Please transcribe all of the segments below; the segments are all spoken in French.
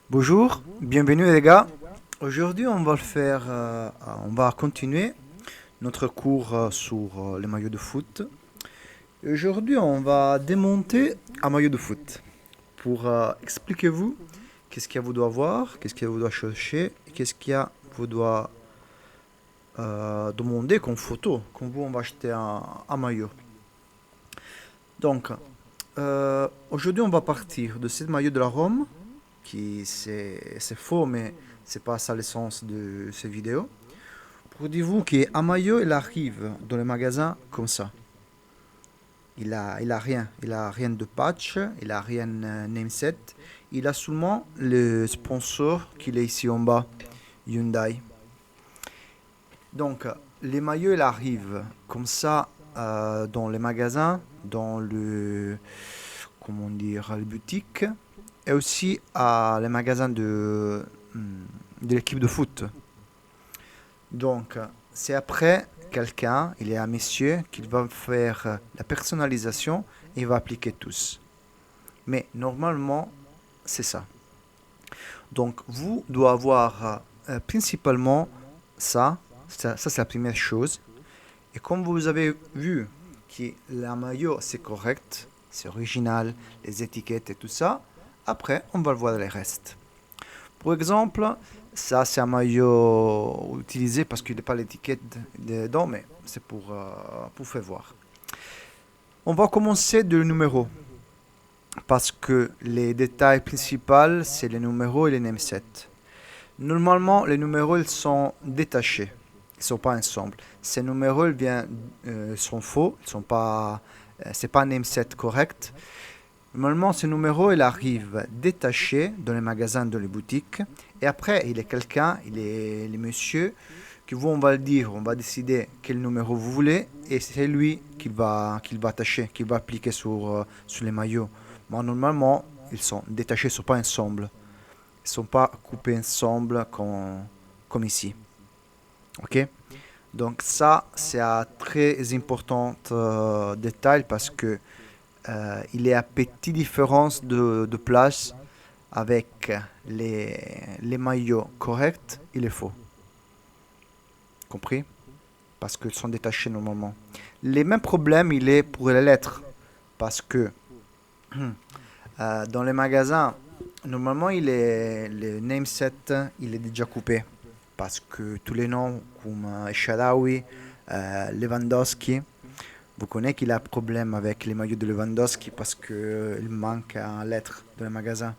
Bonjour, bienvenue les gars. Aujourd'hui, on va continuer notre cours sur les maillots de foot. Et aujourd'hui, on va démonter un maillot de foot pour expliquer vous qu'est-ce qu'il y a vous doit voir, qu'est-ce qu'il y a vous doit chercher, et qu'est-ce qu'il y a vous doit demander comme photo quand vous on va acheter un maillot. Donc, aujourd'hui, on va partir de ce maillot de la Rome qui c'est faux, mais c'est pas ça l'essence de ces vidéos. Pour dire vous qu'un maillot, il arrive dans le magasin comme ça. Il a rien de patch, il a rien name set. Il a seulement le sponsor qu'il est ici en bas, Hyundai. Donc, les maillots, ils arrivent comme ça dans les magasins, dans le, comment dire, les boutiques, et aussi à les magasins de l'équipe de foot. Donc, c'est après quelqu'un, il est un monsieur, qui va faire la personnalisation et il va appliquer tous. Mais normalement, c'est ça. Donc, vous devez avoir principalement ça. Ça, c'est la première chose. Et comme vous avez vu que la maillot, c'est correct, c'est original, les étiquettes et tout ça, après, on va voir les restes. Pour exemple, ça c'est un maillot utilisé parce qu'il n'est pas l'étiquette dedans, mais c'est pour faire voir. On va commencer de numéro parce que les détails principaux c'est les numéros et les namesets. Normalement, les numéros ils sont détachés, ils sont pas ensemble. Ces numéros sont faux, ils sont pas, c'est pas un nameset correct. Normalement, ce numéro, il arrive détaché dans les magasins, dans les boutiques. Et après, il est quelqu'un, il est le monsieur, que vous, on va le dire, on va décider quel numéro vous voulez. Et c'est lui qui va attacher, qui va appliquer sur les maillots. Mais normalement, ils sont détachés, ils ne sont pas ensemble. Ils ne sont pas coupés ensemble comme ici. Ok? Donc ça, c'est un très important détail parce que il y a petite différence de place avec les maillots corrects et les faux. Compris? Parce qu'ils sont détachés normalement. Les mêmes problèmes, il est pour les lettres. Parce que dans les magasins, normalement, le name set, il est déjà coupé. Parce que tous les noms comme Sharawi, Lewandowski, vous connaissez qu'il a un problème avec les maillots de Lewandowski parce qu'il manque un lettre dans le magasin.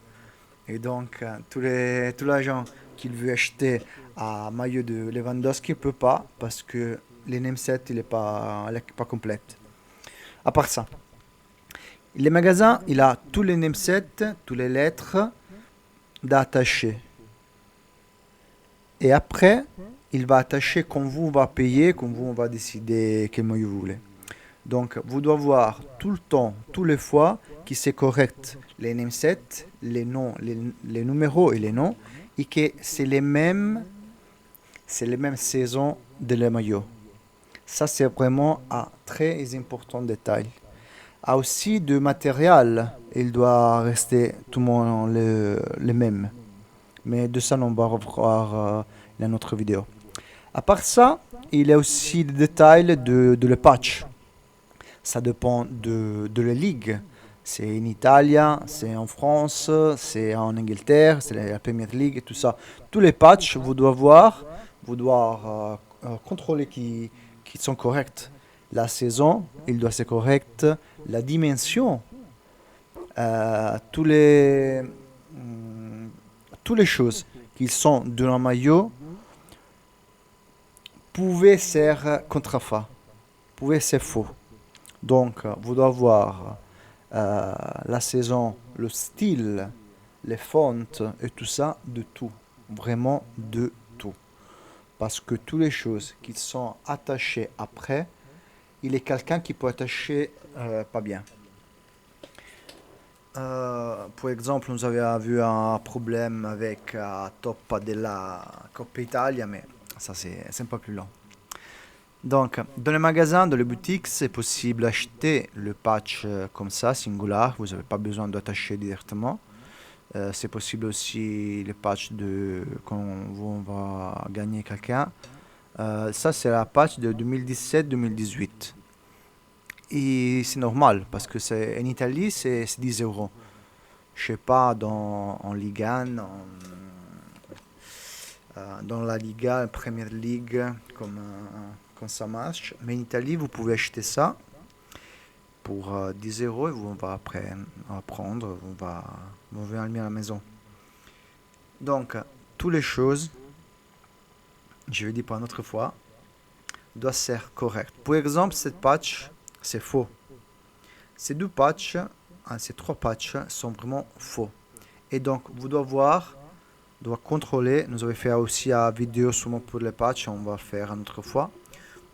Et donc, tous les gens qui veulent acheter un maillot de Lewandowski ne peuvent pas parce que les nameset il est pas complète. À part ça, les magasins, il a tous les namesets, toutes les lettres d'attacher. Et après, il va attacher quand vous va payer, quand vous on va décider quel maillot vous voulez. Donc, vous devez voir tout le temps, tous les fois, que c'est correct les namesets, les noms, les numéros et les noms, et que c'est les mêmes saisons de les maillots. Ça, c'est vraiment un très important détail. Ah, aussi, de matériel, il doit rester tout le monde les mêmes. Mais de ça, on va revoir dans notre vidéo. À part ça, il y a aussi des détails de le patch. Ça dépend de la ligue. C'est en Italie, c'est en France, c'est en Angleterre, c'est la Premier League et tout ça. Tous les patchs, vous devez contrôler qui sont corrects. La saison, il doit être correct. La dimension, tous toutes les choses qui sont dans un maillot pouvaient ser contrefait, pouvaient ser faux. Donc, vous devez voir la saison, le style, les fontes et tout ça, de tout. Vraiment de tout. Parce que toutes les choses qui sont attachées après, il est quelqu'un qui peut attacher pas bien. Par exemple, nous avions vu un problème avec la Toppa della Coppa Italia, mais ça c'est un peu plus long. Donc, dans les magasins, dans les boutiques, c'est possible d'acheter le patch comme ça, singular. Vous n'avez pas besoin d'attacher directement. C'est possible aussi les patchs de quand on va gagner quelqu'un. Ça, c'est la patch de 2017-2018. Et c'est normal parce que c'est en Italie, c'est 10 euros. Je sais pas, en Ligue 1, dans la Liga, la Première Ligue, comme ça marche. Mais en Italie, vous pouvez acheter ça pour 10 euros et on va après prendre, on va aller à la maison. Donc, toutes les choses, je vais dire pour une autre fois, doivent être correctes. Par exemple, cette patch, c'est faux. Ces deux patchs, ces trois patchs sont vraiment faux. Et donc, vous devez voir, doit contrôler. Nous avons fait aussi une vidéo seulement pour les patchs, on va faire une autre fois.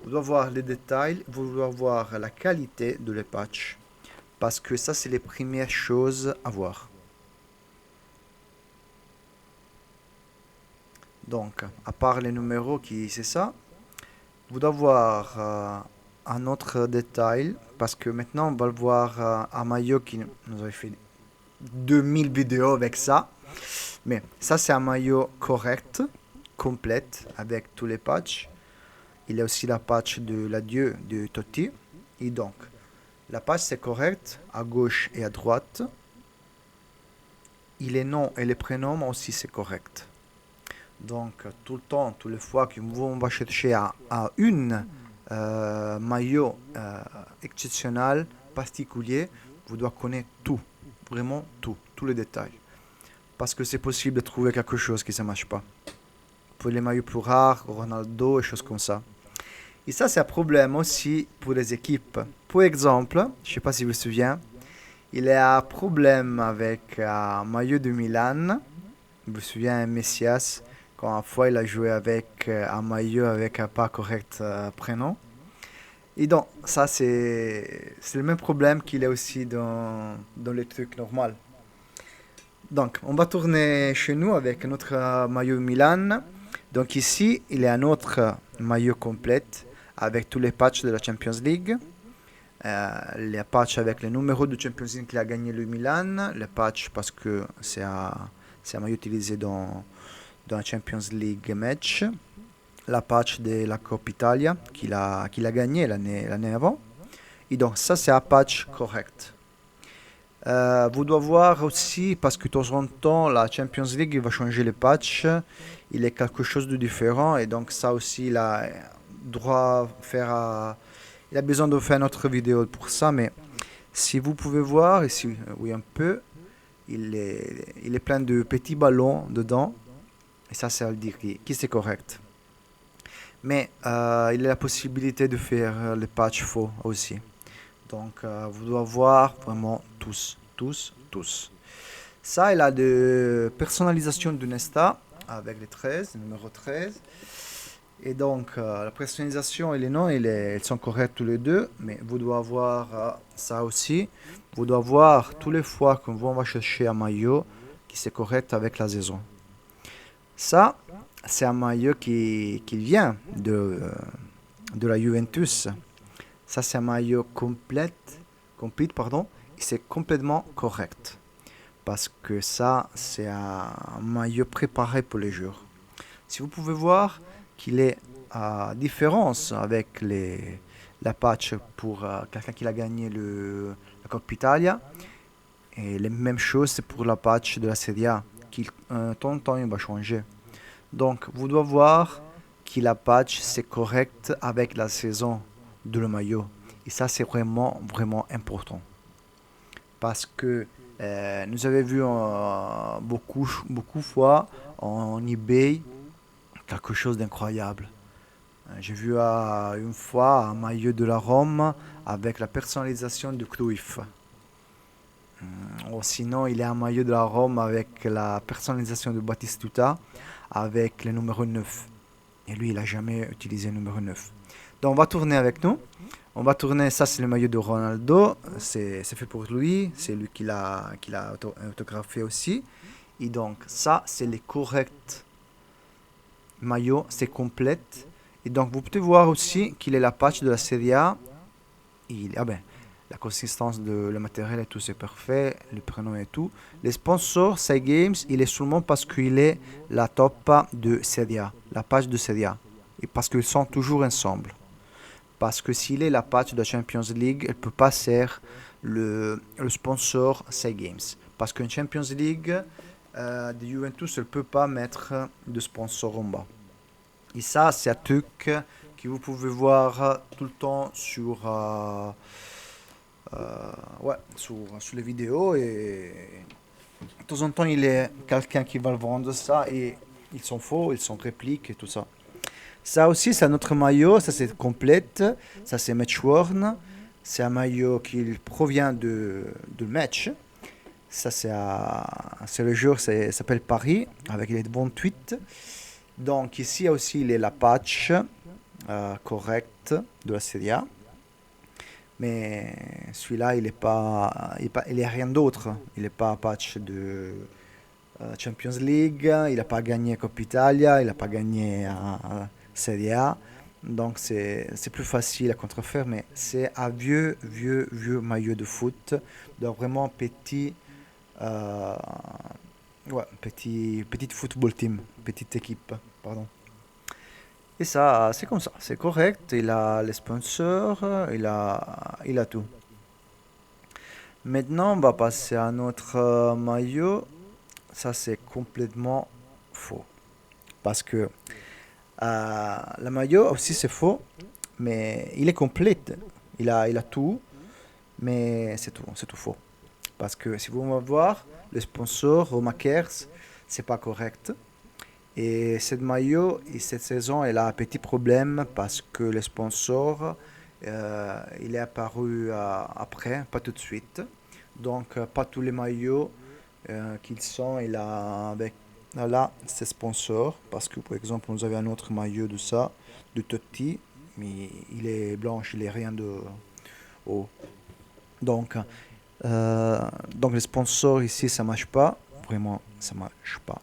Vous devez voir les détails, vous devez voir la qualité de les patchs. Parce que ça, c'est les premières choses à voir. Donc, à part les numéros qui c'est ça, vous devez voir un autre détail. Parce que maintenant, on va le voir un maillot qui nous avait fait 2000 vidéos avec ça. Mais ça, c'est un maillot correct, complète, avec tous les patchs. Il y a aussi la patch de l'adieu de Totti. Et donc, la patch c'est correct, à gauche et à droite. Et les noms et les prénoms aussi c'est correct. Donc, tout le temps, toutes les fois qu'on va chercher à une maillot exceptionnel, particulier, vous devez connaître tout, vraiment tout, tous les détails. Parce que c'est possible de trouver quelque chose qui ne marche pas. Pour les maillots plus rares, Ronaldo et choses comme ça. Et ça, c'est un problème aussi pour les équipes. Par exemple, je ne sais pas si vous vous souvenez, il y a un problème avec un maillot de Milan. Vous vous souvenez, Messias, quand une fois il a joué avec un maillot avec un pas correct prénom. Et donc, ça, c'est le même problème qu'il y a aussi dans les trucs normaux. Donc, on va tourner chez nous avec notre maillot Milan. Donc ici, il y a un autre maillot complet avec tous les patchs de la Champions League. Les patchs avec les numéros de Champions League qu'il a gagné le Milan. Les patchs parce que c'est un maillot utilisé dans la Champions League match. La patch de la Coppa Italia qu'il a gagné l'année avant. Et donc ça, c'est un patch correct. Vous devez voir aussi, parce que de temps en temps, la Champions League va changer les patchs. Il est quelque chose de différent. Et donc ça aussi, il a besoin de faire notre vidéo pour ça. Mais si vous pouvez voir, ici, oui un peu, il est plein de petits ballons dedans. Et ça veut dire que c'est correct. Mais il y a la possibilité de faire les patchs faux aussi. Donc, vous devez voir vraiment tous, tous, tous. Ça, il a de personnalisation de Nesta avec les 13, le numéro 13. Et donc, la personnalisation et les noms, ils sont corrects tous les deux. Mais vous devez voir ça aussi. Vous devez voir tous les fois qu'on va chercher un maillot qui c'est correct avec la saison. Ça, c'est un maillot qui vient de la Juventus. Ça, c'est un maillot complet, pardon, et c'est complètement correct. Parce que ça, c'est un maillot préparé pour les jours. Si vous pouvez voir qu'il est à différence avec la patch pour quelqu'un qui a gagné la Coppa Italia, et les mêmes choses, c'est pour la patch de la Serie A, qui temps en temps il va changer. Donc, vous devez voir que la patch, c'est correct avec la saison de le maillot. Et ça, c'est vraiment, vraiment important. Parce que nous avons vu beaucoup de fois en eBay quelque chose d'incroyable. J'ai vu une fois un maillot de la Rome avec la personnalisation de Cruyff. Ou sinon, il y a un maillot de la Rome avec la personnalisation de Batistuta avec le numéro 9. Et lui, il n'a jamais utilisé le numéro 9. Donc, on va tourner avec nous. On va tourner, ça c'est le maillot de Ronaldo, c'est fait pour lui, c'est lui qui l'a autographié aussi. Et donc, ça c'est les corrects maillots, c'est complète. Et donc, vous pouvez voir aussi qu'il est la patch de la Serie A. La La consistance de le matériel et tout, c'est parfait. Le prénom et tout. Les sponsors, Sai Games, il est seulement parce qu'il est la top de Sedia, la page de Sedia. Et parce qu'ils sont toujours ensemble. Parce que s'il est la page de la Champions League, elle ne peut pas ser le sponsor Sai Games. Parce qu'une Champions League de Juventus, elle ne peut pas mettre de sponsor en bas. Et ça, c'est un truc que vous pouvez voir tout le temps sur les vidéos. Et de temps en temps, il y a quelqu'un qui va le vendre ça et ils sont faux, ils sont répliques et tout ça. Ça aussi, c'est un autre maillot. Ça, c'est complète. Ça, c'est Matchworn. C'est un maillot qui provient de match. Ça, c'est le jour, ça s'appelle Paris, avec les bons tweets. Donc, ici aussi, il est la patch correcte de la Serie A. Mais celui-là, il est rien d'autre. Il n'est pas patch de Champions League. Il n'a pas gagné Coppa Italia. Il n'a pas gagné Serie A. Donc c'est plus facile à contrefaire, mais c'est un vieux maillot de foot. Donc vraiment euh, petite football team, petite équipe, pardon. Et ça, c'est comme ça, c'est correct. Il a les sponsors, il a tout. Maintenant, on va passer à notre maillot. Ça, c'est complètement faux. Parce que le maillot aussi, c'est faux, mais il est complet. Il a tout, mais c'est tout faux. Parce que si vous voulez voir, le sponsor, Roma Cares, c'est pas correct. Et cette maillot, et cette saison, elle a un petit problème parce que le sponsor, il est apparu après, pas tout de suite. Donc, pas tous les maillots qu'ils sont, il a avec là, c'est sponsor. Parce que, par exemple, nous avons un autre maillot de ça, de Totti, mais il est blanche, il est rien de haut. Donc, euh, donc les sponsors ici, ça marche pas. Vraiment, ça marche pas.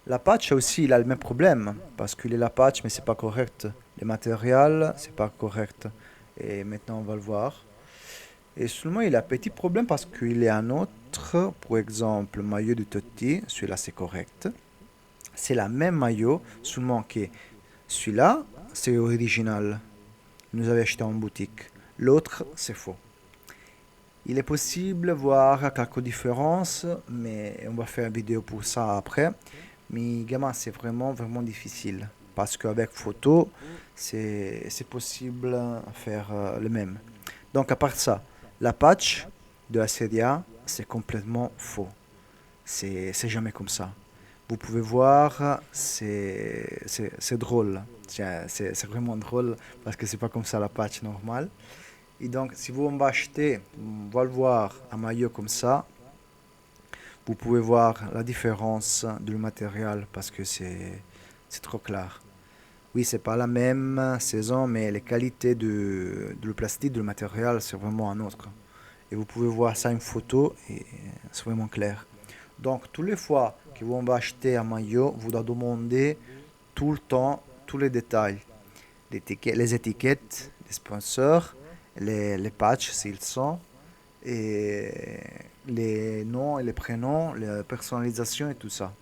La patch aussi, il a le même problème, parce qu'il est la patch, mais c'est pas correct. Le matériel, c'est pas correct. Et maintenant, on va le voir. Et seulement, il a un petit problème parce qu'il est un autre, par exemple, le maillot de Totti, celui-là, c'est correct. C'est la même maillot, seulement que celui-là, c'est original. Nous avons acheté en boutique. L'autre, c'est faux. Il est possible de voir quelques différences, mais on va faire une vidéo pour ça après. Mais gamin, c'est vraiment difficile. Parce qu'avec photo, c'est possible de faire le même. Donc à part ça, la patch de la Serie A, c'est complètement faux. C'est jamais comme ça. Vous pouvez voir, c'est drôle. C'est vraiment drôle parce que c'est pas comme ça la patch normale. Et donc, si vous en achetez, on va le voir, un maillot comme ça, vous pouvez voir la différence du matériel parce que c'est trop clair. Oui, c'est pas la même saison, mais les qualités de le plastique, du matériel, c'est vraiment un autre. Et vous pouvez voir ça une photo et c'est vraiment clair. Donc, toutes les fois que vous va acheter un maillot, vous devez demander tout le temps tous les détails. Les étiquettes, les sponsors, les patchs s'ils sont, et les noms et les prénoms, la personnalisation et tout ça.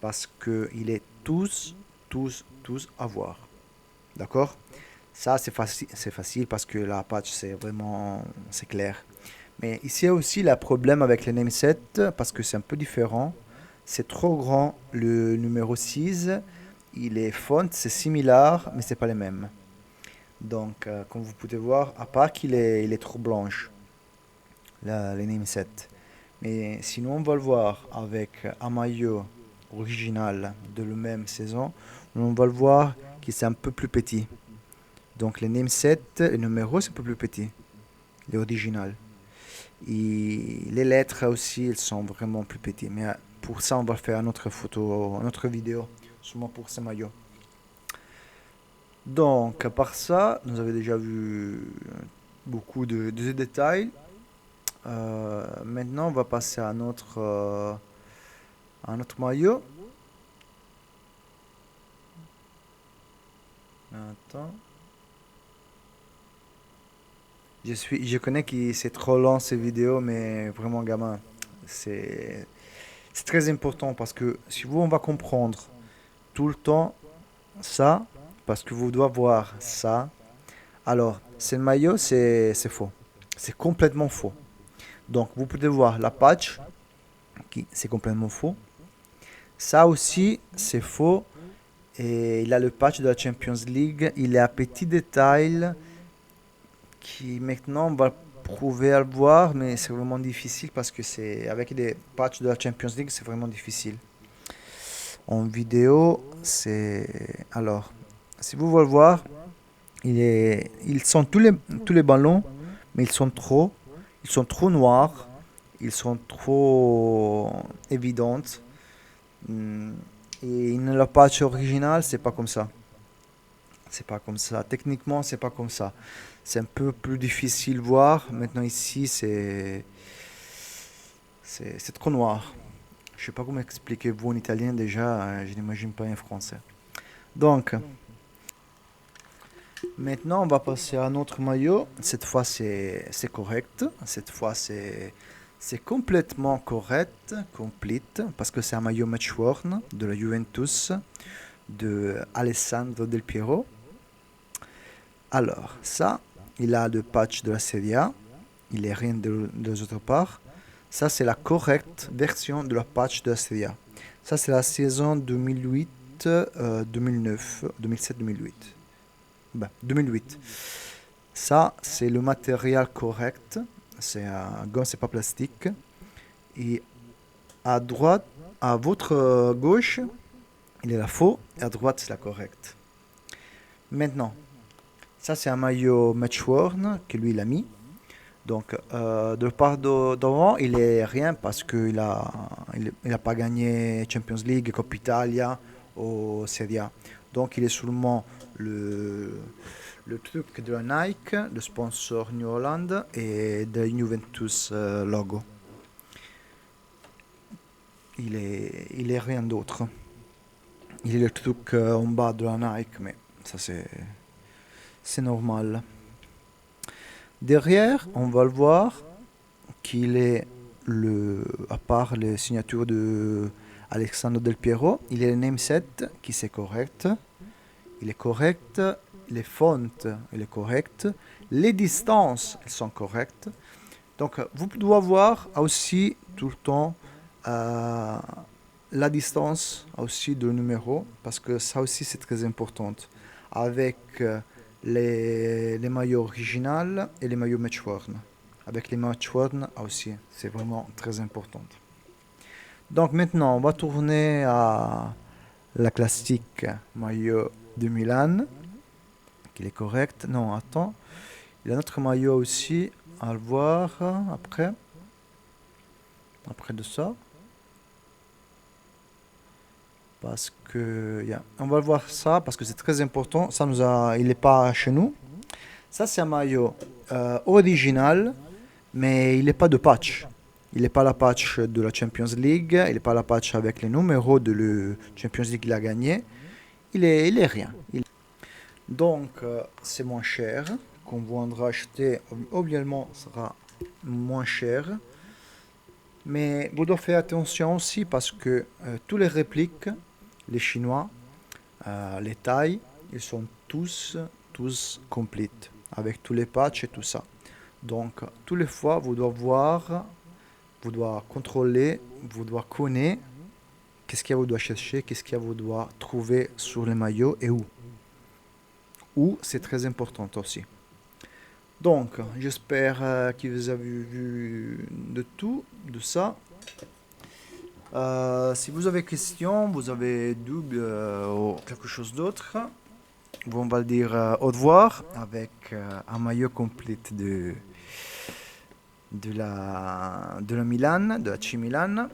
Parce qu'il est tous à voir. D'accord? Ça, c'est facile parce que la patch, c'est clair. Mais ici, il y a aussi le problème avec les namesets parce que c'est un peu différent. C'est trop grand. Le numéro 6, il est font, c'est similaire, mais c'est pas les mêmes. Donc, comme vous pouvez voir, à part qu'il est trop blanche, les namesets. Mais sinon, on va le voir avec un maillot original de la même saison. On va le voir que c'est un peu plus petit. Donc, les namesets, les numéros, c'est un peu plus petit. Les originales. Et les lettres aussi, elles sont vraiment plus petites. Mais pour ça, on va faire une autre photo, une autre vidéo, seulement pour ces maillots. Donc, à part ça, nous avons déjà vu beaucoup de détails. Maintenant, on va passer à notre maillot. Attends. Je connais que c'est trop long ces vidéos, mais vraiment, gamin, c'est, c'est très important parce que si vous, on va comprendre tout le temps ça, parce que vous devez voir ça, alors, c'est le maillot, c'est faux. C'est complètement faux. Donc, vous pouvez voir la patch, qui c'est complètement faux. Ça aussi, c'est faux. Et il a le patch de la Champions League. Il est à petit détail qui maintenant on va prouver à le voir, mais c'est vraiment difficile parce que c'est avec des patchs de la Champions League, c'est vraiment difficile. En vidéo, c'est alors, si vous voulez le voir, ils sont tous les ballons, mais ils sont trop noirs, ils sont trop évidentes. Hmm, Et le patch original, c'est pas comme ça. C'est pas comme ça. Techniquement, c'est pas comme ça. C'est un peu plus difficile voir. Maintenant ici, c'est trop noir. Je sais pas comment expliquer vous en italien déjà. Je n'imagine pas en français. Donc, maintenant, on va passer à un autre maillot. Cette fois, c'est correct. Cette fois, c'est complètement correct, complete, parce que c'est un maillot match worn de la Juventus de Alessandro Del Piero. Alors, ça, il a le patch de la Serie A. Il est rien de l'autre part. Ça, c'est la correcte version de la patch de la Serie A. Ça, c'est la saison 2008, 2009, 2007-2008. Ben, 2008. Ça, c'est le matériel correct. C'est un gomme, c'est pas plastique. Et à droite, à votre gauche, il est la faux. Et à droite, c'est la correcte. Maintenant, ça, c'est un maillot match worn que lui, il a mis. Donc, de la part d'avant, il est rien parce qu'il a pas gagné Champions League, Coppa Italia ou Serie A. Donc, il est seulement le, le truc de la Nike, le sponsor New Holland et de Juventus logo. Il est rien d'autre. Il est le truc en bas de la Nike, mais ça c'est normal. Derrière, on va le voir qu'il est à part les signatures de Alexandre Del Piero, il est le name set qui c'est correct. Il est correct. Les fontes, il est correct. Les distances, elles sont correctes. Donc, vous devez voir aussi tout le temps euh, la distance aussi de numéro, parce que ça aussi c'est très important. Avec les maillots originaux et les maillots match worn. Avec les match worn aussi, c'est vraiment très important. Donc maintenant, on va tourner à la classique maillot de Milan, qui est correct. Non, attends, il y a un autre maillot aussi à le voir après de ça. Parce que, on va voir ça parce que c'est très important. Il n'est pas chez nous. Ça, c'est un maillot original, mais il n'est pas de patch. Il n'est pas la patch de la Champions League. Il n'est pas la patch avec les numéros de la Champions League qu'il a gagné. Il est rien. Donc, c'est moins cher. Qu'on viendra acheter, obligatoirement, sera moins cher. Mais vous devez faire attention aussi parce que tous les répliques, les Chinois, les tailles, ils sont tous complètes avec tous les patchs et tout ça. Donc, tous les fois, vous devez voir, vous devez contrôler, vous devez connaître qu'est-ce qu'il y a vous doit chercher, qu'est-ce qu'il y a vous doit trouver sur les maillots et où. Où, c'est très important aussi. Donc, j'espère que vous avez vu de tout, de ça. Si vous avez question, vous avez doute ou quelque chose d'autre, on va le dire au revoir avec un maillot complet de la Milan, de la C Milan.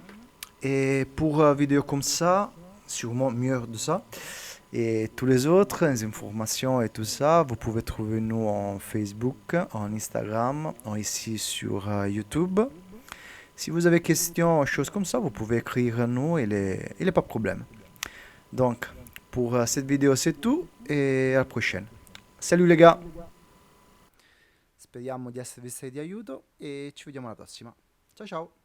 Et pour une vidéo comme ça, sûrement mieux de ça, et tous les autres, les informations et tout ça, vous pouvez trouver nous en Facebook, en Instagram, ici sur YouTube. Si vous avez questions, choses comme ça, vous pouvez écrire à nous, il est pas de problème. Donc, pour cette vidéo, c'est tout et à la prochaine. Salut les gars! Speriamo di esservi stati di aiuto e ci vediamo alla prossima. Ciao ciao!